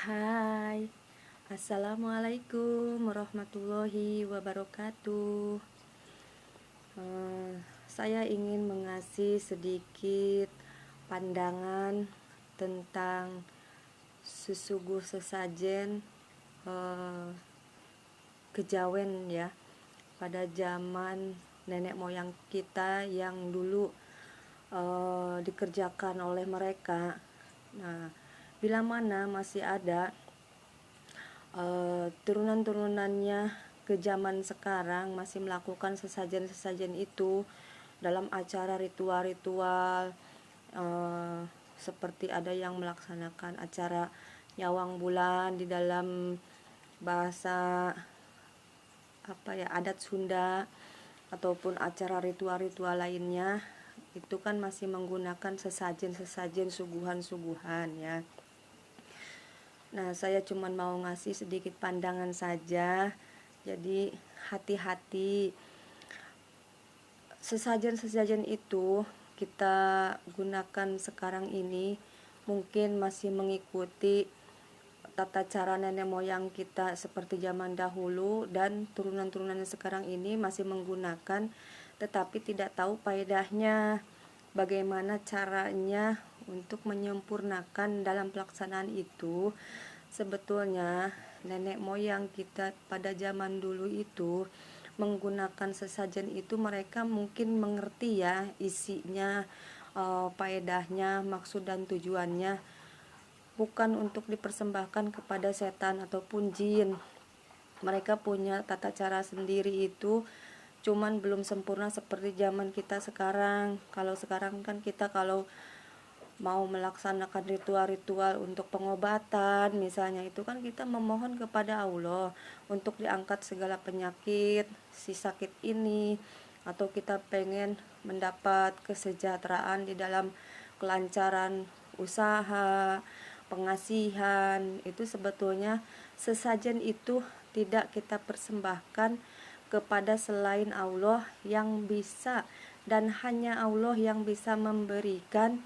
Hai, Assalamualaikum warahmatullahi wabarakatuh. Saya ingin mengasih sedikit pandangan tentang sesuguh sesajen kejawen ya, pada zaman nenek moyang kita yang dulu dikerjakan oleh mereka. Nah, bila mana masih ada turunan-turunannya ke zaman sekarang masih melakukan sesajen-sesajen itu dalam acara ritual-ritual, seperti ada yang melaksanakan acara nyawang bulan di dalam bahasa adat Sunda, ataupun acara ritual-ritual lainnya, itu kan masih menggunakan sesajen-sesajen suguhan-suguhan ya. Nah, saya cuma mau ngasih sedikit pandangan saja. Jadi hati-hati, sesajen-sesajen itu kita gunakan sekarang ini mungkin masih mengikuti tata cara nenek moyang kita seperti zaman dahulu, dan turunan-turunannya sekarang ini masih menggunakan, tetapi tidak tahu faedahnya, bagaimana caranya untuk menyempurnakan dalam pelaksanaan itu. Sebetulnya nenek moyang kita pada zaman dulu itu menggunakan sesajen itu, mereka mungkin mengerti ya isinya, faedahnya, maksud dan tujuannya bukan untuk dipersembahkan kepada setan ataupun jin. Mereka punya tata cara sendiri itu, cuman belum sempurna seperti zaman kita sekarang. Kalau sekarang kan kita kalau mau melaksanakan ritual-ritual untuk pengobatan misalnya, itu kan kita memohon kepada Allah untuk diangkat segala penyakit si sakit ini, atau kita pengen mendapat kesejahteraan di dalam kelancaran usaha, pengasihan. Itu sebetulnya sesajen itu tidak kita persembahkan kepada selain Allah yang bisa, dan hanya Allah yang bisa memberikan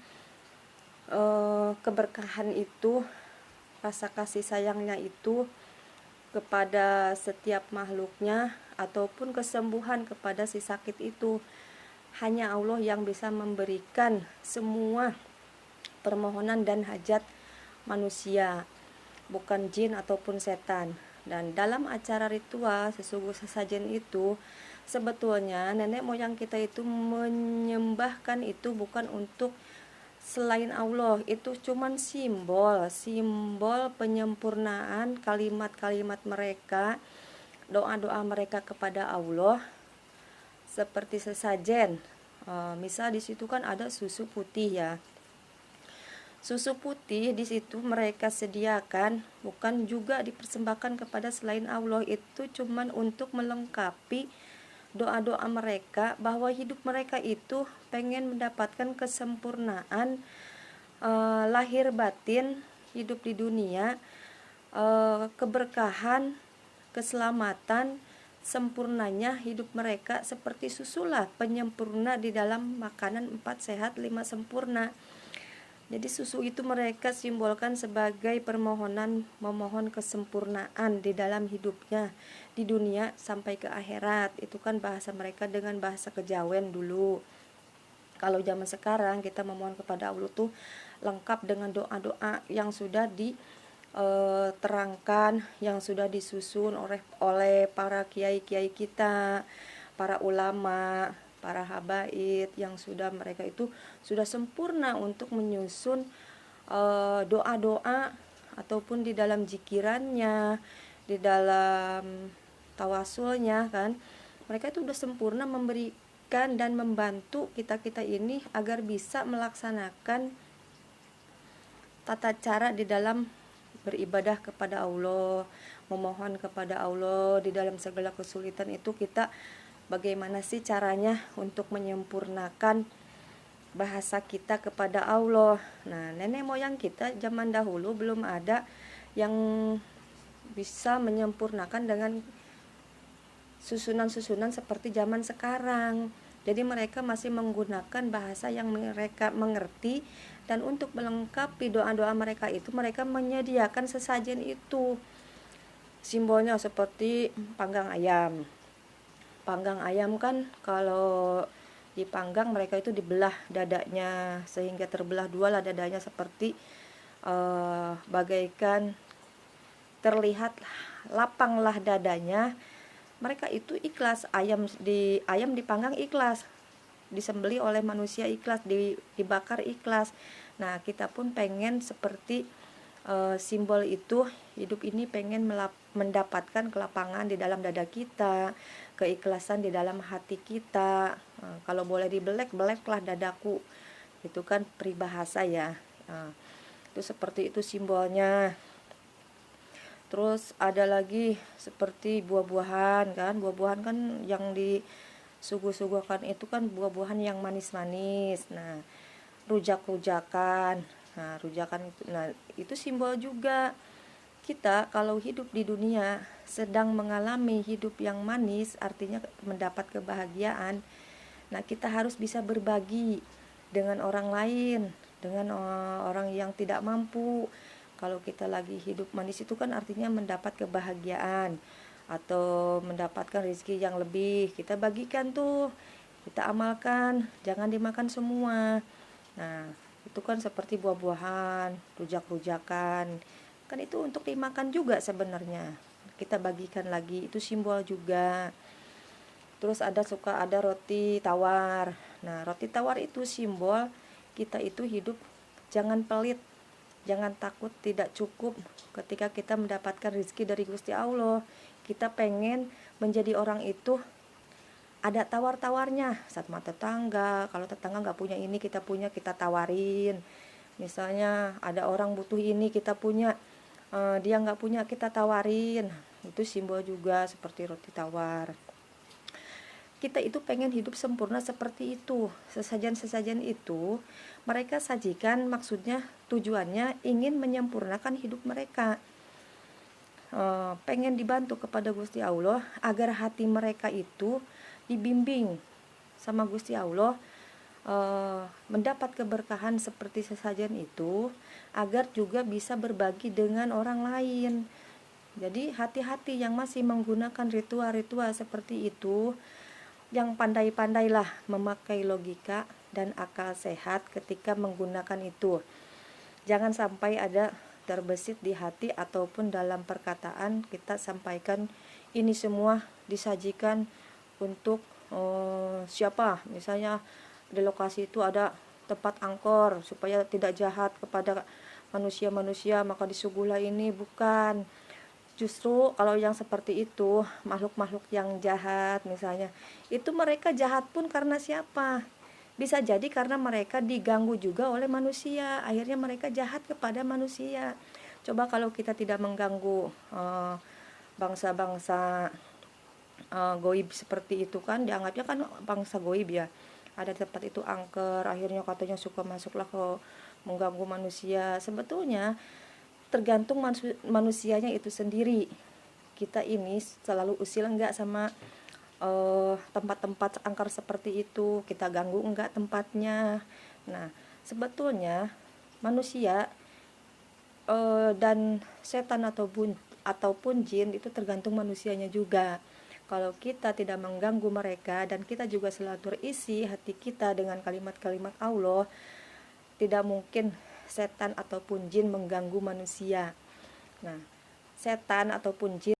keberkahan itu, rasa kasih sayangnya itu kepada setiap makhluknya, ataupun kesembuhan kepada si sakit itu. Hanya Allah yang bisa memberikan semua permohonan dan hajat manusia, bukan jin ataupun setan. Dan dalam acara ritual sesuguh sesajen itu, sebetulnya nenek moyang kita itu menyembahkan itu bukan untuk selain Allah, itu cuman simbol penyempurnaan kalimat-kalimat mereka, doa-doa mereka kepada Allah, seperti sesajen. Misal di situ kan ada susu putih ya. Susu putih di situ mereka sediakan bukan juga dipersembahkan kepada selain Allah, itu cuman untuk melengkapi doa-doa mereka bahwa hidup mereka itu pengen mendapatkan kesempurnaan lahir batin, hidup di dunia, keberkahan, keselamatan, sempurnanya hidup mereka seperti susulah penyempurna di dalam makanan 4 sehat 5 sempurna. Jadi susu itu mereka simbolkan sebagai permohonan, memohon kesempurnaan di dalam hidupnya di dunia sampai ke akhirat. Itu kan bahasa mereka dengan bahasa kejawen dulu. Kalau zaman sekarang kita memohon kepada Allah tuh lengkap dengan doa-doa yang sudah diterangkan, yang sudah disusun oleh para kiai-kiai kita, para ulama, para habaib, yang sudah mereka itu sudah sempurna untuk menyusun doa-doa, ataupun di dalam jikirannya, di dalam tawasulnya kan, mereka itu sudah sempurna memberikan dan membantu kita-kita ini agar bisa melaksanakan tata cara di dalam beribadah kepada Allah, memohon kepada Allah di dalam segala kesulitan itu. Kita bagaimana sih caranya untuk menyempurnakan bahasa kita kepada Allah. Nah, nenek moyang kita zaman dahulu belum ada yang bisa menyempurnakan dengan susunan-susunan seperti zaman sekarang. Jadi mereka masih menggunakan bahasa yang mereka mengerti, dan untuk melengkapi doa-doa mereka itu mereka menyediakan sesajen itu. Simbolnya seperti panggang ayam. Panggang ayam kan kalau dipanggang mereka itu dibelah dadanya sehingga terbelah dua lah dadanya, seperti bagaikan terlihat lapanglah dadanya. Mereka itu ikhlas, ayam dipanggang ikhlas, disembeli oleh manusia ikhlas, dibakar ikhlas. Nah, kita pun pengen seperti simbol itu, hidup ini pengen mendapatkan kelapangan di dalam dada kita, keikhlasan di dalam hati kita. Kalau boleh beleklah dadaku, itu kan peribahasa ya. Itu seperti itu simbolnya. Terus ada lagi seperti buah-buahan kan, buah-buahan kan yang disuguh-suguhkan itu kan buah-buahan yang manis-manis. Nah, rujak-rujakan. Nah, rujakan itu, nah itu simbol juga kita kalau hidup di dunia sedang mengalami hidup yang manis, artinya mendapat kebahagiaan. Nah, kita harus bisa berbagi dengan orang lain, dengan orang yang tidak mampu. Kalau kita lagi hidup manis itu kan artinya mendapat kebahagiaan atau mendapatkan rezeki yang lebih. Kita bagikan tuh, kita amalkan, jangan dimakan semua. Nah, itu kan seperti buah-buahan, rujak-rujakan. Kan itu untuk dimakan juga sebenarnya. Kita bagikan lagi, itu simbol juga. Terus ada roti tawar. Nah, roti tawar itu simbol kita itu hidup jangan pelit, jangan takut tidak cukup ketika kita mendapatkan rezeki dari Gusti Allah. Kita pengen menjadi orang itu ada tawar-tawarnya sama tetangga. Kalau tetangga nggak punya ini, kita punya, kita tawarin. Misalnya ada orang butuh ini, kita punya, dia nggak punya, kita tawarin. Itu simbol juga seperti roti tawar. Kita itu pengen hidup sempurna seperti itu. Sesajen-sesajen itu mereka sajikan, maksudnya tujuannya ingin menyempurnakan hidup mereka. Pengen dibantu kepada Gusti Allah agar hati mereka itu dibimbing sama Gusti Allah, mendapat keberkahan seperti sesajen itu, agar juga bisa berbagi dengan orang lain. Jadi hati-hati yang masih menggunakan ritual-ritual seperti itu, yang pandai-pandailah memakai logika dan akal sehat ketika menggunakan itu. Jangan sampai ada terbesit di hati ataupun dalam perkataan kita sampaikan ini semua disajikan untuk siapa. Misalnya di lokasi itu ada tempat angkor supaya tidak jahat kepada manusia-manusia, maka disuguhlah ini. Bukan. Justru kalau yang seperti itu, makhluk-makhluk yang jahat misalnya, itu mereka jahat pun karena siapa? Bisa jadi karena mereka diganggu juga oleh manusia, akhirnya mereka jahat kepada manusia. Coba kalau kita tidak mengganggu bangsa-bangsa goib seperti itu, kan dianggapnya kan bangsa goib ya. Ada di tempat itu angker, akhirnya katanya suka masuklah ke mengganggu manusia. Sebetulnya tergantung manusianya itu sendiri. Kita ini selalu usil enggak sama tempat-tempat angker seperti itu, kita ganggu enggak tempatnya. Nah, sebetulnya manusia dan setan ataupun jin itu tergantung manusianya juga. Kalau kita tidak mengganggu mereka dan kita juga selalu terisi hati kita dengan kalimat-kalimat Allah, tidak mungkin setan ataupun jin mengganggu manusia. Nah, setan ataupun jin